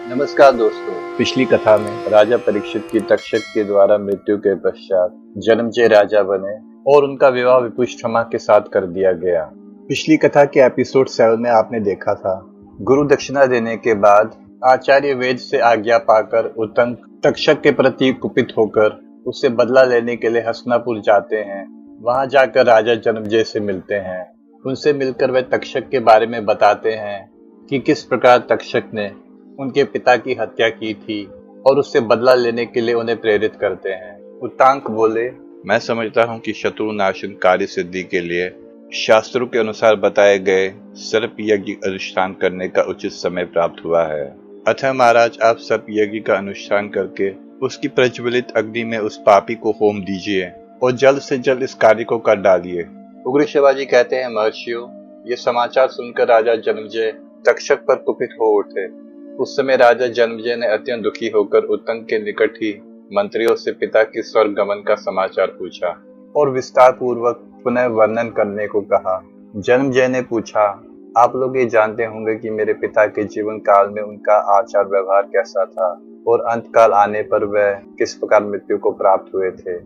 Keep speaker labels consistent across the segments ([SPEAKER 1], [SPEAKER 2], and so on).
[SPEAKER 1] नमस्कार दोस्तों। पिछली कथा में राजा परीक्षित की तक्षक के द्वारा मृत्यु के पश्चात जन्मेजय राजा बने और उनका विवाह विपुष्टमा के साथ कर दिया गया। पिछली कथा के एपिसोड 7 में आपने देखा था, गुरु दक्षिणा देने के बाद आचार्य वेद से आज्ञा पाकर उत्तंक तक्षक के प्रति कुपित होकर उससे बदला लेने के लिए हस्तिनापुर जाते हैं। वहां जाकर राजा जन्मेजय से मिलते हैं। उनसे मिलकर वे तक्षक के बारे में बताते हैं कि किस प्रकार तक्षक ने उनके पिता की हत्या की थी और उससे बदला लेने के लिए उन्हें प्रेरित करते हैं। उत्तांक बोले,
[SPEAKER 2] मैं समझता हूँ कि शत्रु नाशन कार्य सिद्धि के लिए शास्त्रों के अनुसार बताए गए सर्प यज्ञ अनुष्ठान करने का उचित समय प्राप्त हुआ है। अतः महाराज, आप सर्प यज्ञ का अनुष्ठान करके उसकी प्रज्वलित अग्नि में उस पापी को होम दीजिए और जल्द से जल्द इस कार्य को कर डालिए।
[SPEAKER 1] उग्र शिवाजी कहते हैं, महर्षियों, ये समाचार सुनकर राजा जन्मेजय तक्षक पर कुपित हो उठे। उस समय राजा जन्मेजय ने अत्यंत दुखी होकर उत्तंक के निकट ही मंत्रियों से पिता के स्वर्ग गमन का समाचार पूछा और विस्तार पूर्वक पुनः वर्णन करने को कहा। जन्मेजय ने पूछा, आप लोग ये जानते होंगे कि मेरे पिता के जीवन काल में उनका आचार व्यवहार कैसा था और अंत काल आने पर वह किस प्रकार मृत्यु को प्राप्त हुए थे।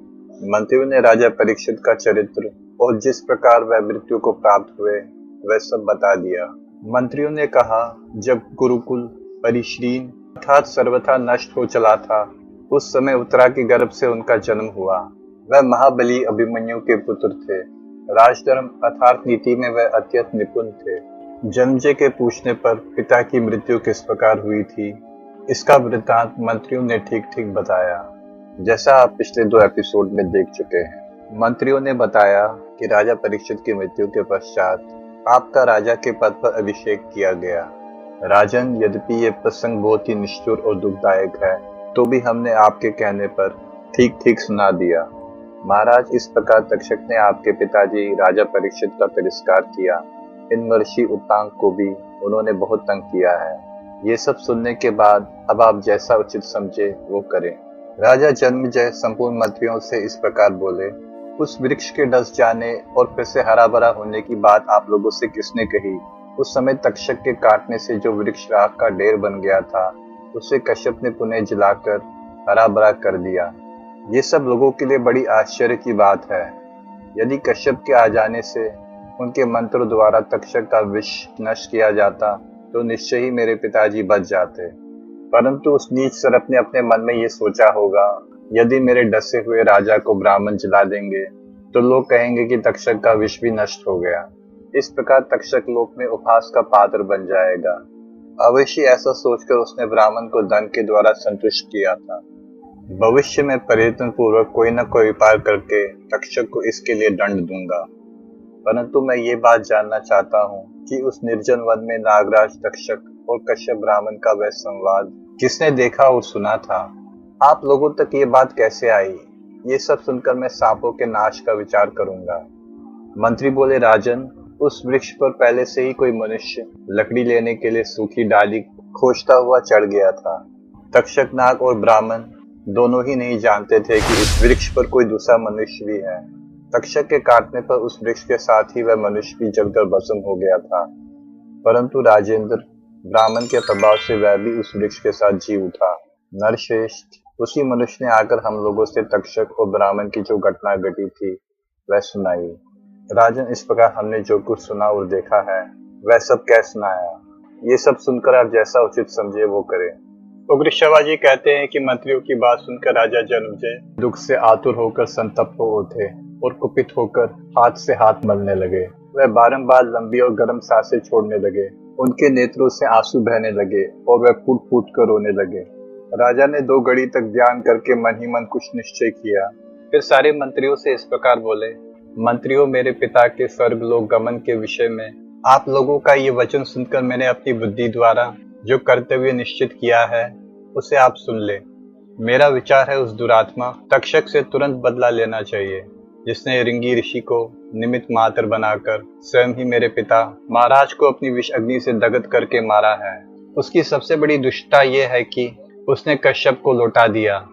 [SPEAKER 1] मंत्रियों ने राजा परीक्षित का चरित्र और जिस प्रकार वह मृत्यु को प्राप्त हुए वह सब बता दिया। मंत्रियों ने कहा, जब गुरुकुल परिश्रीन अर्थात सर्वथा नष्ट हो चला था, उस समय उत्तरा के गर्भ से उनका जन्म हुआ। वह महाबली अभिमन्यु के पुत्र थे। राजधर्म अर्थात नीति में वह अत्यंत निपुण थे। जन्मेजय के पूछने पर पिता की मृत्यु किस प्रकार हुई थी, इसका वृत्तांत मंत्रियों ने ठीक ठीक बताया, जैसा आप पिछले 2 एपिसोड में देख चुके हैं। मंत्रियों ने बताया कि राजा परीक्षित की मृत्यु के पश्चात आपका राजा के पद पर अभिषेक किया गया। राजन, यद्यपि ये प्रसंग बहुत ही निष्ठुर और दुखदायक है, तो भी हमने आपके कहने पर ठीक ठीक सुना दिया। महाराज, इस प्रकार तक्षक ने आपके पिताजी राजा परीक्षित का तिरस्कार किया। इन महर्षि उत्तांक को भी उन्होंने बहुत तंग किया है। ये सब सुनने के बाद अब आप जैसा उचित समझे वो करें। राजा जन्मेजय संपूर्ण मंत्रियों से इस प्रकार बोले, उस वृक्ष के डस जाने और फिर से हरा भरा होने की बात आप लोगों से किसने कही? उस समय तक्षक के काटने से जो वृक्ष राख का ढेर बन गया था, उसे कश्यप ने पुनः जलाकर हरा भरा कर दिया। ये सब लोगों के लिए बड़ी आश्चर्य की बात है। यदि कश्यप के आ जाने से उनके मंत्रों द्वारा तक्षक का विष नष्ट किया जाता तो निश्चय ही मेरे पिताजी बच जाते। परंतु उस नीच सर्प ने अपने मन में ये सोचा होगा, यदि मेरे डसे हुए राजा को ब्राह्मण जला देंगे तो लोग कहेंगे कि तक्षक का विष भी नष्ट हो गया। इस प्रकार तक्षक लोक में उपहास का पात्र बन जाएगा। अवश्य ऐसा सोचकर उसने ब्राह्मण को धन के द्वारा संतुष्ट किया था। भविष्य में प्रयत्न पूर्वक कोई न कोई उपाय करके तक्षक को इसके लिए दंड दूंगा। परंतु मैं ये बात जानना चाहता हूँ कि उस निर्जन वन में नागराज, तक्षक और कश्यप ब्राह्मण का वह संवाद किसने देखा और सुना था? आप लोगों तक ये बात कैसे आई? ये सब सुनकर मैं सांपों के नाश का विचार करूंगा। मंत्री बोले, राजन, उस वृक्ष पर पहले से ही कोई मनुष्य लकड़ी लेने के लिए सूखी डाली खोजता हुआ चढ़ गया था। तक्षक, नाग और ब्राह्मण दोनों ही नहीं जानते थे कि इस वृक्ष पर कोई दूसरा मनुष्य भी है। तक्षक के काटने पर उस वृक्ष के साथ ही वह मनुष्य भी जलकर भस्म हो गया था। परंतु राजेंद्र, ब्राह्मण के प्रभाव से वह भी उस वृक्ष के साथ जी उठा। नरश्रेष्ठ, उसी मनुष्य ने आकर हम लोगों से तक्षक और ब्राह्मण की जो घटना घटी थी वह सुनाई। राजन, इस प्रकार हमने जो कुछ सुना और देखा है वह सब कह सुनाया। ये सब सुनकर आप जैसा उचित समझे वो करें। उग्र शिवाजी कहते हैं कि मंत्रियों की बात सुनकर राजा जन्मेजय दुख से आतुर होकर संतप्त हो उठे और कुपित होकर हाथ से हाथ मलने लगे। वह बारंबार लंबी और गर्म सांसें छोड़ने लगे। उनके नेत्रों से आंसू बहने लगे और वह फूट फूट कर रोने लगे। राजा ने 2 घड़ी तक ध्यान करके मन ही मन कुछ निश्चय किया। फिर सारे मंत्रियों से इस प्रकार बोले, मंत्रियों, मेरे पिता के स्वर्गलोक गमन के विषय में आप लोगों का ये वचन सुनकर मैंने अपनी बुद्धि द्वारा जो कर्तव्य निश्चित किया है उसे आप सुन ले। मेरा विचार है, उस दुरात्मा तक्षक से तुरंत बदला लेना चाहिए, जिसने रिंगी ऋषि को निमित्त मात्र बनाकर स्वयं ही मेरे पिता महाराज को अपनी विष अग्नि से दग्ध करके मारा है। उसकी सबसे बड़ी दुष्टता यह है कि उसने कश्यप को लौटा दिया।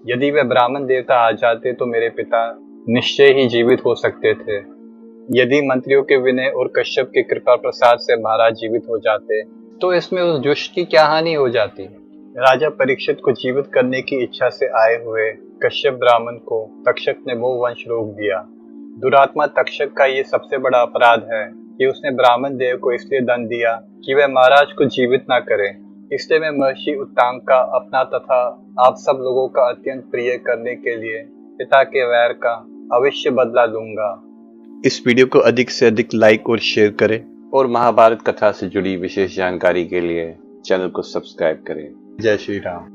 [SPEAKER 1] यदि वह ब्राह्मण देवता आ जाते तो मेरे पिता निश्चय ही जीवित हो सकते थे। यदि मंत्रियों के विनय और कश्यप के कृपा प्रसाद से महाराज जीवित हो जाते तो इसमें उस दुष्ट की क्या हानि हो जाती? राजा परीक्षित को जीवित करने की इच्छा से आए हुए कश्यप ब्राह्मण को तक्षक ने वो वंश रोक दिया। दुरात्मा तक्षक का ये सबसे बड़ा अपराध है कि उसने ब्राह्मण देव को इसलिए दंड दिया कि वह महाराज को जीवित ना करे। इसलिए मैं महर्षि उत्तांग का अपना तथा आप सब लोगों का अत्यंत प्रिय करने के लिए पिता के वैर का अवश्य बदला लूंगा।
[SPEAKER 2] इस वीडियो को अधिक से अधिक लाइक और शेयर करें
[SPEAKER 3] और महाभारत कथा से जुड़ी विशेष जानकारी के लिए चैनल को सब्सक्राइब करें।
[SPEAKER 1] जय श्री राम।